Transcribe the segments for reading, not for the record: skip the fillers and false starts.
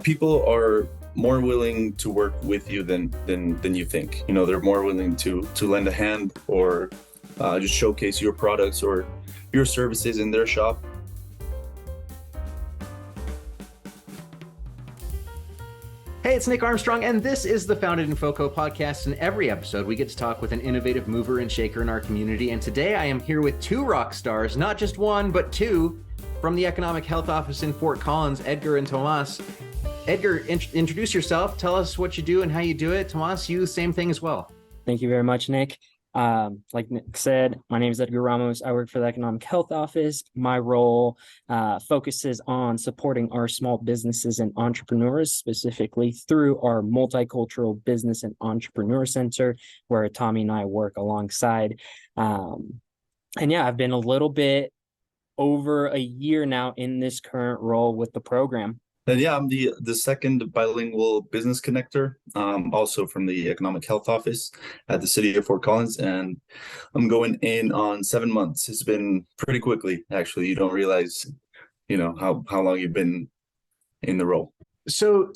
People are more willing to work with you than you think. You know, they're more willing to lend a hand or just showcase your products or your services in their shop. Hey, it's Nick Armstrong, and this is the Founded in FoCo podcast. In every episode, we get to talk with an innovative mover and shaker in our community. And today I am here with two rock stars, not just one, but two, from the Economic Health Office in Fort Collins, Edgar and Tomas. Edgar, introduce yourself. Tell us what you do and how you do it. Tomas, you, same thing as well. Thank you very much, Nick. Like Nick said, my name is Edgar Ramos. I work for the Economic Health Office. My role focuses on supporting our small businesses and entrepreneurs, specifically through our Multicultural Business and Entrepreneur Center, where Tommy and I work alongside. And yeah, I've been a little bit over a year now in this current role with the program. And yeah, I'm the second bilingual business connector, also from the Economic Health Office at the city of Fort Collins, and I'm going in on 7 months. It's been pretty quickly, actually. You don't realize, how long you've been in the role. So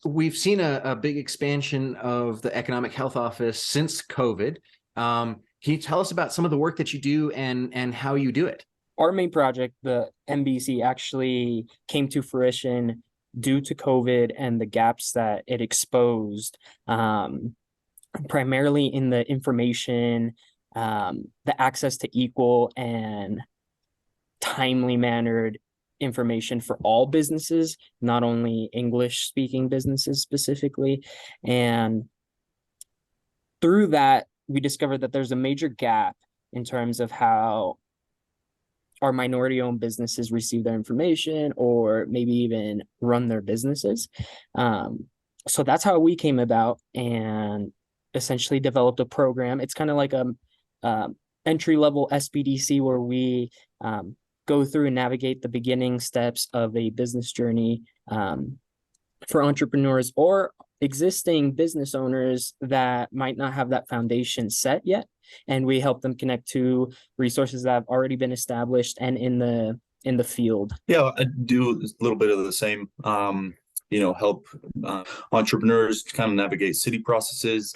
we've seen a big expansion of the Economic Health Office since COVID. Can you tell us about some of the work that you do and how you do it? Our main project, the MBC, actually came to fruition due to COVID and the gaps that it exposed, primarily in the information, the access to equal and timely mannered information for all businesses, not only English-speaking businesses specifically. And through that, we discovered that there's a major gap in terms of how our minority-owned businesses receive their information or maybe even run their businesses. So that's how we came about and essentially developed a program. It's kind of like a entry-level SBDC where we go through and navigate the beginning steps of a business journey for entrepreneurs or existing business owners that might not have that foundation set yet. And we help them connect to resources that have already been established and in the field. Yeah, I do a little bit of the same, help entrepreneurs kind of navigate city processes.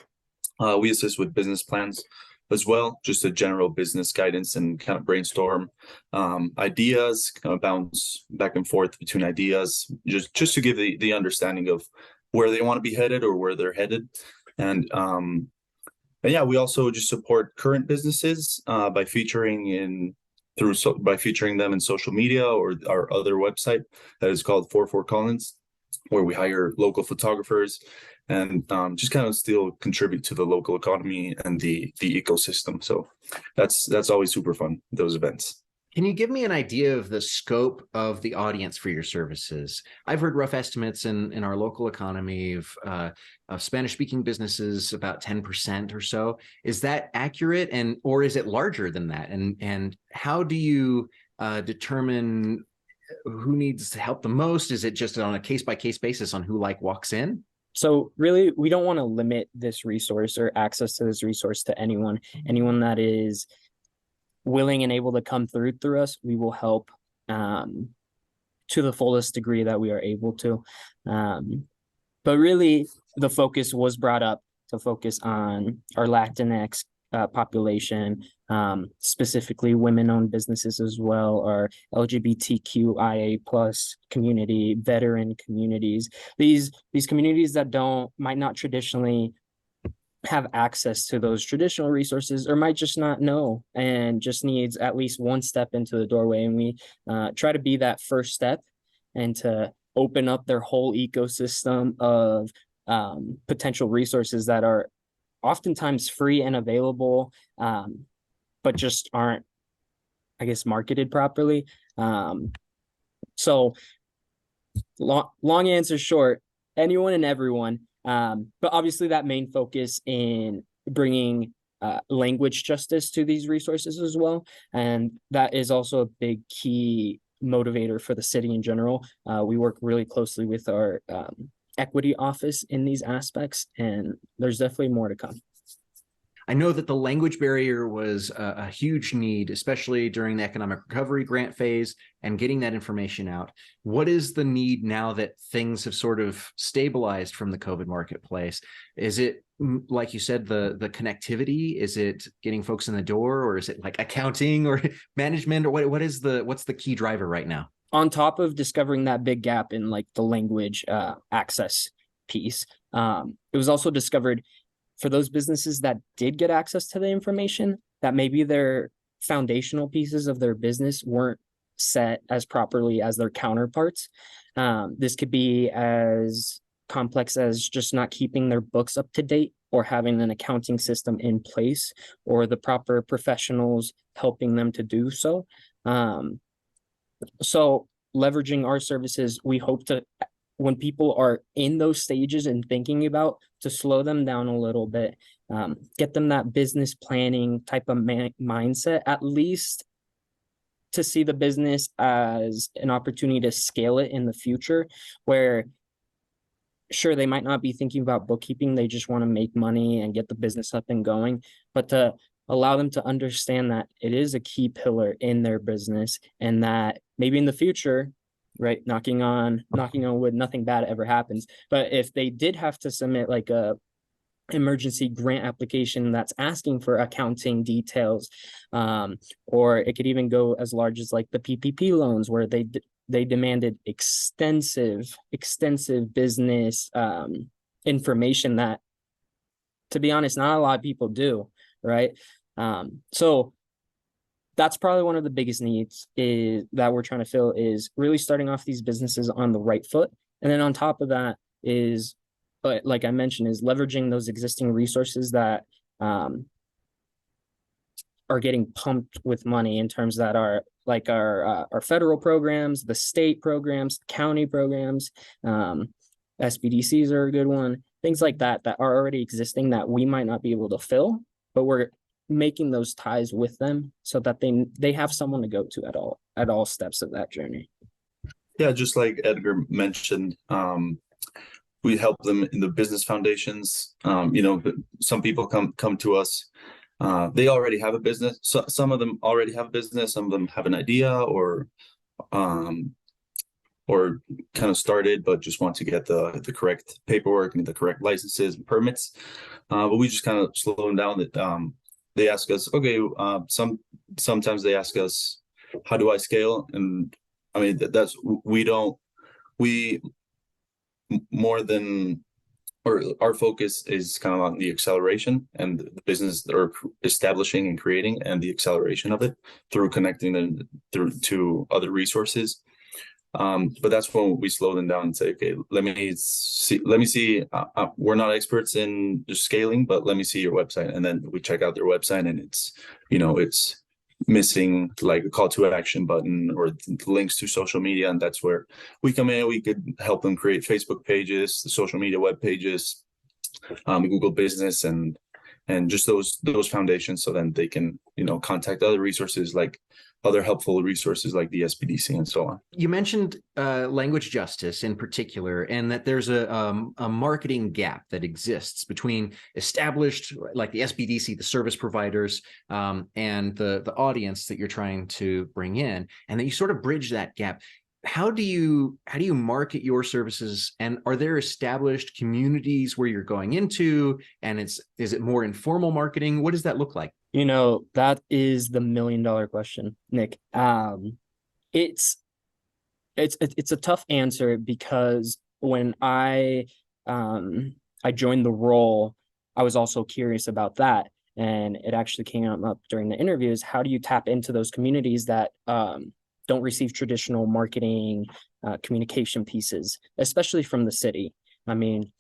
We assist with business plans as well, just a general business guidance and kind of brainstorm ideas, kind of bounce back and forth between ideas, just to give the understanding of where they want to be headed or where they're headed. And yeah, we also just support current businesses by featuring them in social media or our other website that is called For Fort Collins, where we hire local photographers and just kind of still contribute to the local economy and the ecosystem. So that's always super fun, those events. Can you give me an idea of the scope of the audience for your services? I've heard rough estimates in our local economy of Spanish-speaking businesses, about 10% or so. Is that accurate, or is it larger than that? And how do you determine who needs help the most? Is it just on a case-by-case basis on who walks in? So really, we don't want to limit this resource or access to this resource to anyone that is willing and able to come through us. We will help to the fullest degree that we are able to. But really, the focus was brought up to focus on our Latinx population, specifically women-owned businesses as well, our LGBTQIA plus community, veteran communities. These communities that might not traditionally have access to those traditional resources or might just not know and just needs at least one step into the doorway. And we try to be that first step and to open up their whole ecosystem of potential resources that are oftentimes free and available, but just aren't, I guess, marketed properly. So long answer short, anyone and everyone. But obviously that main focus in bringing language justice to these resources as well. And that is also a big key motivator for the city in general. We work really closely with our equity office in these aspects, and there's definitely more to come. I know that the language barrier was a huge need, especially during the economic recovery grant phase and getting that information out. What is the need now that things have sort of stabilized from the COVID marketplace? Is it, like you said, the connectivity? Is it getting folks in the door, or is it like accounting or management, or what's the key driver right now? On top of discovering that big gap in like the language access piece, it was also discovered for those businesses that did get access to the information that maybe their foundational pieces of their business weren't set as properly as their counterparts. This could be as complex as just not keeping their books up to date, or having an accounting system in place, or the proper professionals helping them to do so. So leveraging our services, we hope to, when people are in those stages and thinking about, to slow them down a little bit, get them that business planning type of mindset, at least to see the business as an opportunity to scale it in the future, where sure, they might not be thinking about bookkeeping, they just want to make money and get the business up and going, but to allow them to understand that it is a key pillar in their business, and that maybe in the future, right, knocking on wood, nothing bad ever happens, but if they did have to submit like a emergency grant application that's asking for accounting details, or it could even go as large as like the PPP loans, where they demanded extensive business information that, to be honest, not a lot of people do, right? So that's probably one of the biggest needs is that we're trying to fill, is really starting off these businesses on the right foot. And then on top of that is, like I mentioned, is leveraging those existing resources that are getting pumped with money, in terms that are like our federal programs, the state programs, county programs, SBDCs are a good one, things like that are already existing that we might not be able to fill, but we're making those ties with them so that they have someone to go to at all steps of that journey. Yeah, just like Edgar mentioned, we help them in the business foundations. Some people come to us, they already have a business. So some of them already have a business, some of them have an idea or kind of started, but just want to get the correct paperwork and the correct licenses and permits. But we just kind of slow them down. That they ask us, okay, sometimes they ask us, how do I scale? And I mean, more than, or our focus is kind of on the acceleration and the business that are establishing and creating, and the acceleration of it through connecting them to other resources. But that's when we slow them down and say, okay, let me see, we're not experts in just scaling, but let me see your website. And then we check out their website, and it's missing like a call to action button or links to social media. And that's where we come in. We could help them create Facebook pages, the social media web pages, Google Business, and just those foundations, so then they can, contact other resources, like other helpful resources like the SBDC and so on. You mentioned language justice in particular, and that there's a marketing gap that exists between established, like the SBDC, the service providers, and the audience that you're trying to bring in, and that you sort of bridge that gap. How do you market your services, and are there established communities where you're going into, and is it more informal marketing? What does that look like? That is the $1 million question, Nick. It's a tough answer, because when I joined the role, I was also curious about that, and it actually came up during the interviews. How do you tap into those communities that don't receive traditional marketing communication pieces, especially from the city? I mean,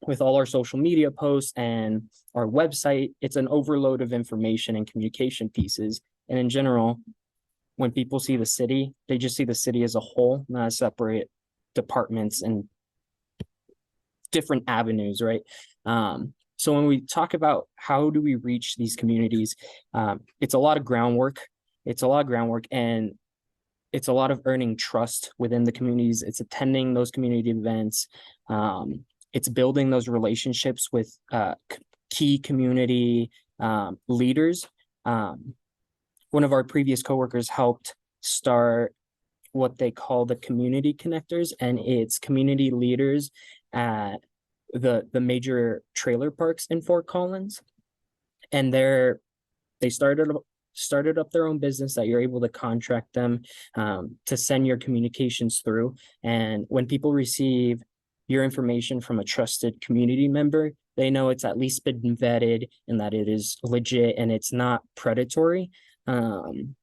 with all our social media posts and our website, it's an overload of information and communication pieces. And in general, when people see the city, they just see the city as a whole, not as separate departments and different avenues, right? So when we talk about how do we reach these communities, it's a lot of groundwork. And it's a lot of earning trust within the communities. It's attending those community events. It's building those relationships with key community leaders. One of our previous coworkers helped start what they call the community connectors, and it's community leaders at the major trailer parks in Fort Collins. And they started up their own business that you're able to contract them to send your communications through. And when people receive your information from a trusted community member, they know it's at least been vetted and that it is legit and it's not predatory. And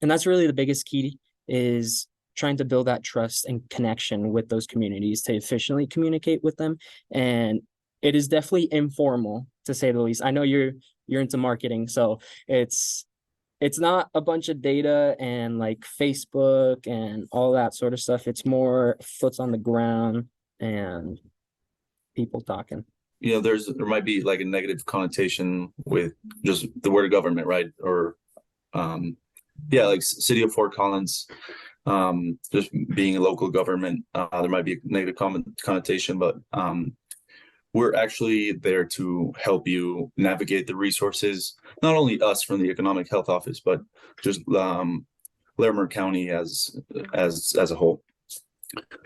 that's really the biggest key, is trying to build that trust and connection with those communities to efficiently communicate with them. And it is definitely informal, to say the least. I know you're into marketing, so it's not a bunch of data and like Facebook and all that sort of stuff. It's more foots on the ground and people talking. You know, there might be like a negative connotation with just the word government, right? Or like city of Fort Collins, just being a local government, there might be a negative connotation, but we're actually there to help you navigate the resources, not only us from the Economic Health Office, but just Larimer County as a whole.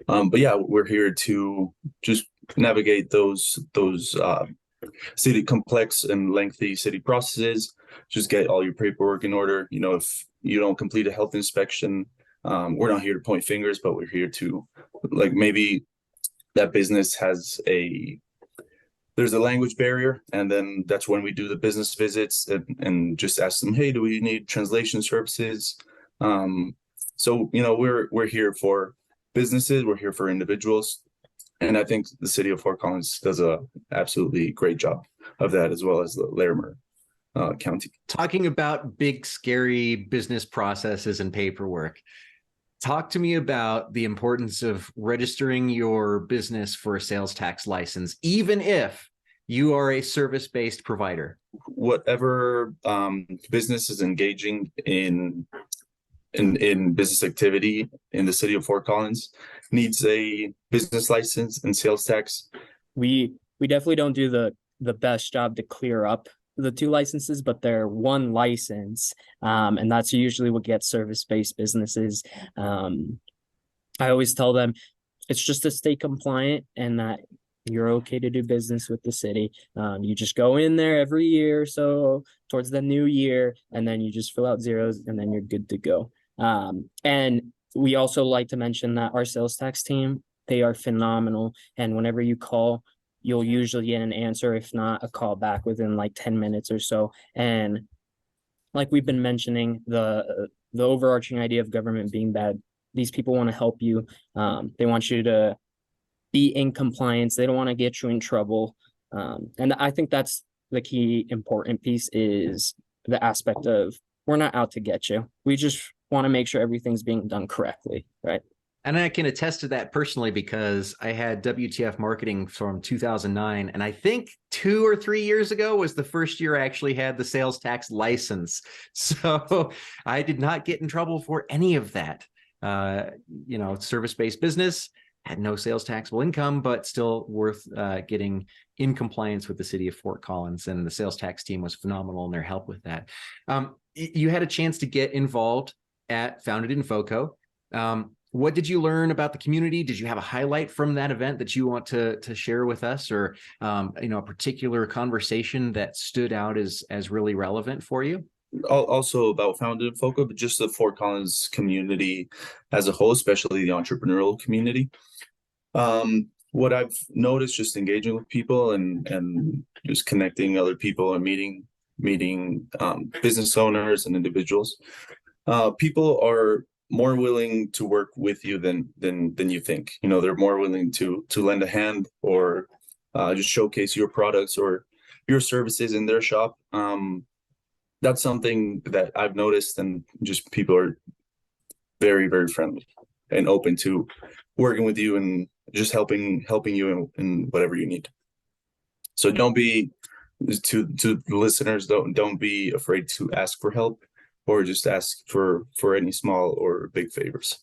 But yeah, we're here to just navigate those city complex and lengthy city processes. Just get all your paperwork in order. You know, if you don't complete a health inspection, we're not here to point fingers, but we're here to, like, maybe that business has there's a language barrier, and then that's when we do the business visits and just ask them, hey, do we need translation services? So, you know, we're here for businesses, we're here for individuals. And I think the city of Fort Collins does a absolutely great job of that, as well as the Larimer County. Talking about big, scary business processes and paperwork, talk to me about the importance of registering your business for a sales tax license, even if you are a service-based provider. Whatever business is engaging in business activity in the city of Fort Collins needs a business license and sales tax. We definitely don't do the best job to clear up the two licenses, but they're one license, and that's usually what gets service-based businesses. I always tell them it's just to stay compliant and that you're okay to do business with the city. You just go in there every year, so towards the new year, and then you just fill out zeros, and then you're good to go. And we also like to mention that our sales tax team, they are phenomenal. And whenever you call, you'll usually get an answer, if not a call back, within like 10 minutes or so. And like we've been mentioning, the overarching idea of government being bad, these people want to help you. They want you to be in compliance. They don't want to get you in trouble. And I think that's the key important piece, is the aspect of, we're not out to get you. We just want to make sure everything's being done correctly, right? And I can attest to that personally, because I had WTF marketing from 2009. And I think 2 or 3 years ago was the first year I actually had the sales tax license. So I did not get in trouble for any of that. Service-based business, had no sales taxable income, but still worth getting in compliance with the city of Fort Collins. And the sales tax team was phenomenal in their help with that. You had a chance to get involved at Founded in FoCo. What did you learn about the community? Did you have a highlight from that event that you want to share with us, or a particular conversation that stood out as really relevant for you? Also about Founded in FoCo, but just the Fort Collins community as a whole, especially the entrepreneurial community. What I've noticed, just engaging with people and just connecting other people and meeting business owners and individuals, people are more willing to work with you than you think. You know, they're more willing to lend a hand, or just showcase your products or your services in their shop. That's something that I've noticed, and just people are very, very friendly and open to working with you and just helping you in whatever you need. So don't be, to the listeners, don't be afraid to ask for help, or just ask for any small or big favors.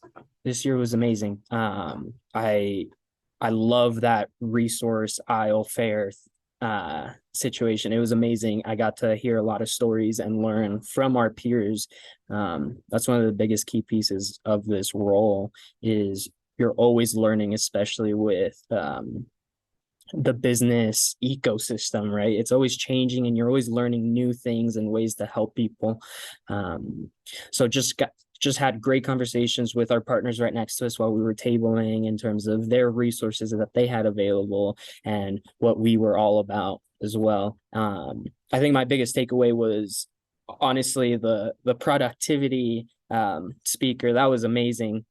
This year was amazing. I love that resource aisle fair situation. It was amazing. I got to hear a lot of stories and learn from our peers. That's one of the biggest key pieces of this role is you're always learning, especially with the business ecosystem, right? It's always changing and you're always learning new things and ways to help people. So just had great conversations with our partners right next to us while we were tabling in terms of their resources that they had available and what we were all about as well. I think my biggest takeaway was honestly the productivity speaker. That was amazing.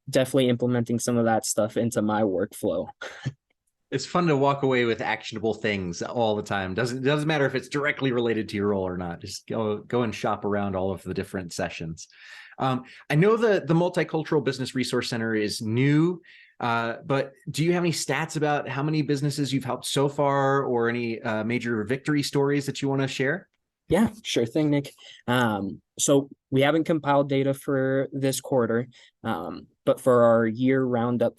Definitely implementing some of that stuff into my workflow. It's fun to walk away with actionable things all the time. Doesn't matter if it's directly related to your role or not. Just go and shop around all of the different sessions. I know the Multicultural Business Resource Center is new, but do you have any stats about how many businesses you've helped so far, or any major victory stories that you want to share? Yeah, sure thing, Nick. So we haven't compiled data for this quarter, but for our year roundup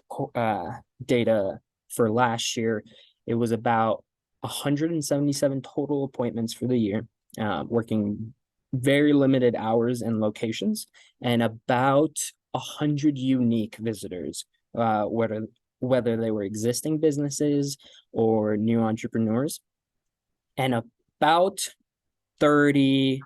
data for last year, it was about 177 total appointments for the year, working very limited hours and locations, and about 100 unique visitors, whether they were existing businesses or new entrepreneurs, and about 30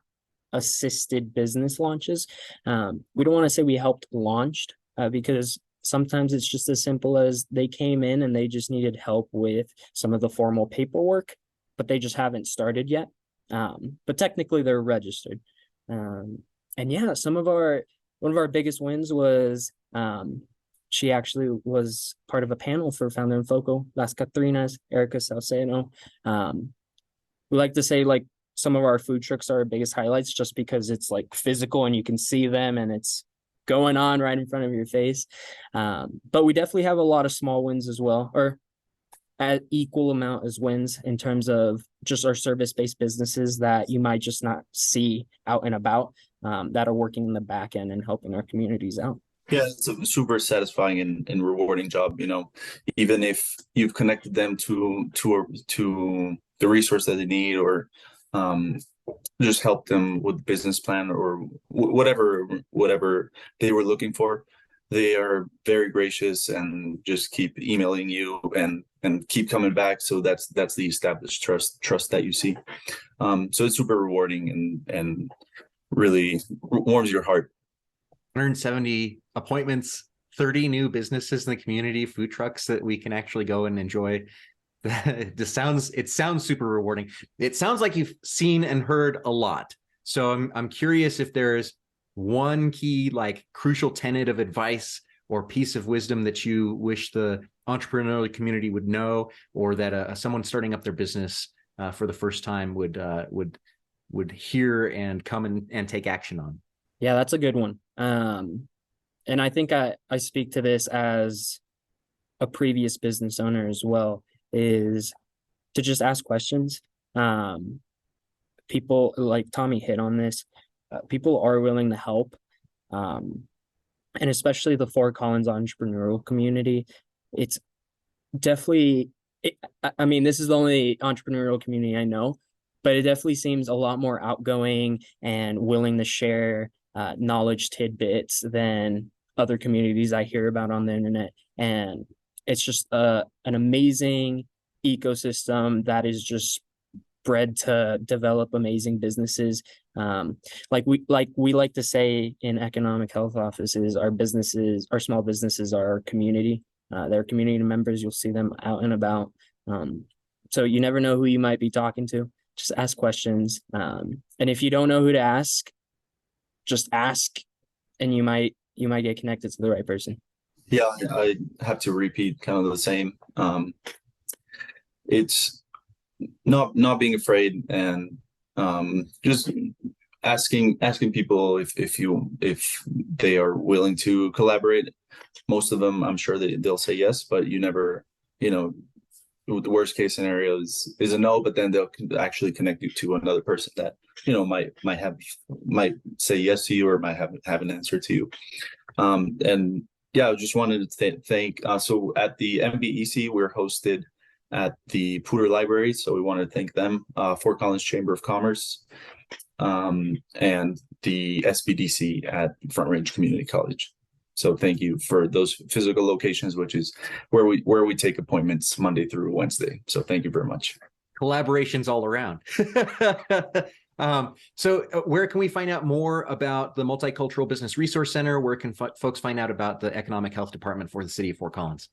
assisted business launches. We don't want to say we helped launched because sometimes it's just as simple as they came in and they just needed help with some of the formal paperwork, but they just haven't started yet. But technically they're registered. And yeah, one of our biggest wins was she actually was part of a panel for Founder and FoCo, Las Catrinas, Erica Salcedo. We like to say like some of our food trucks are our biggest highlights just because it's like physical and you can see them and it's going on right in front of your face. But we definitely have a lot of small wins as well, or at equal amount as wins in terms of just our service-based businesses that you might just not see out and about, that are working in the back end and helping our communities out. Yeah, it's a super satisfying and rewarding job, even if you've connected them to the resource that they need, or just help them with business plan or whatever they were looking for. They are very gracious and just keep emailing you and keep coming back. So that's the established trust that you see. So it's super rewarding and really warms your heart. 170 appointments, 30 new businesses in the community, food trucks that we can actually go and enjoy. It sounds super rewarding. It sounds like you've seen and heard a lot. So I'm curious if there's one key, like, crucial tenet of advice or piece of wisdom that you wish the entrepreneurial community would know, or that someone starting up their business for the first time would hear and come and take action on. Yeah, that's a good one. And I think I speak to this as a previous business owner as well, is to just ask questions. People, like Tommy hit on this, people are willing to help. And especially the Fort Collins entrepreneurial community, it's definitely, I mean, this is the only entrepreneurial community I know, but it definitely seems a lot more outgoing and willing to share knowledge tidbits than other communities I hear about on the internet. And it's just an amazing ecosystem that is just bred to develop amazing businesses. Like we like to say in economic health offices, our small businesses are our community. They're community members. You'll see them out and about. So you never know who you might be talking to. Just ask questions. And if you don't know who to ask, just ask, and you might get connected to the right person. Yeah, I have to repeat kind of the same. It's not being afraid, and just asking people if they are willing to collaborate. Most of them, I'm sure they'll say yes, but you never, the worst case scenario is a no, but then they'll actually connect you to another person that might say yes to you, or might have an answer to you. And yeah, I just wanted to thank. So at the MBEC, we're hosted at the Poudre Library. So we want to thank them, Fort Collins Chamber of Commerce, and the SBDC at Front Range Community College. So thank you for those physical locations, which is where we take appointments Monday through Wednesday. So thank you very much. Collaborations all around. So where can we find out more about the Multicultural Business Resource Center? Where can folks find out about the Economic Health Department for the city of Fort Collins?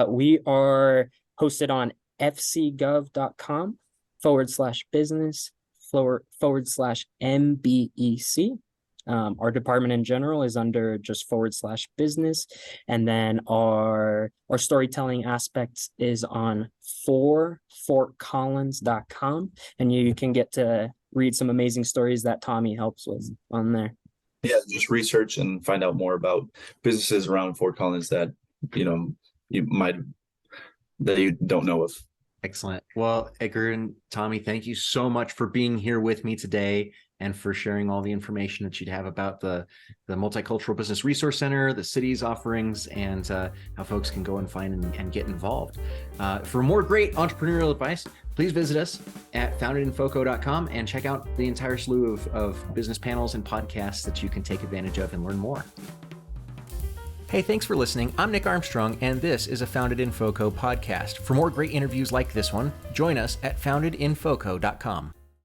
We are hosted on fcgov.com/business/MBEC. Our department in general is under just /business. And then our storytelling aspect is on fortcollins.com. And you can get to read some amazing stories that Tommy helps with on there. Yeah, just research and find out more about businesses around Fort Collins that, you don't know of. Excellent. Well, Edgar and Tommy, thank you so much for being here with me today and for sharing all the information that you'd have about the Multicultural Business Resource Center, the city's offerings, and how folks can go and find and get involved. For more great entrepreneurial advice, please visit us at foundedinfoco.com and check out the entire slew of business panels and podcasts that you can take advantage of and learn more. Hey, thanks for listening. I'm Nick Armstrong, and this is a Founded in FoCo podcast. For more great interviews like this one, join us at foundedinfoco.com.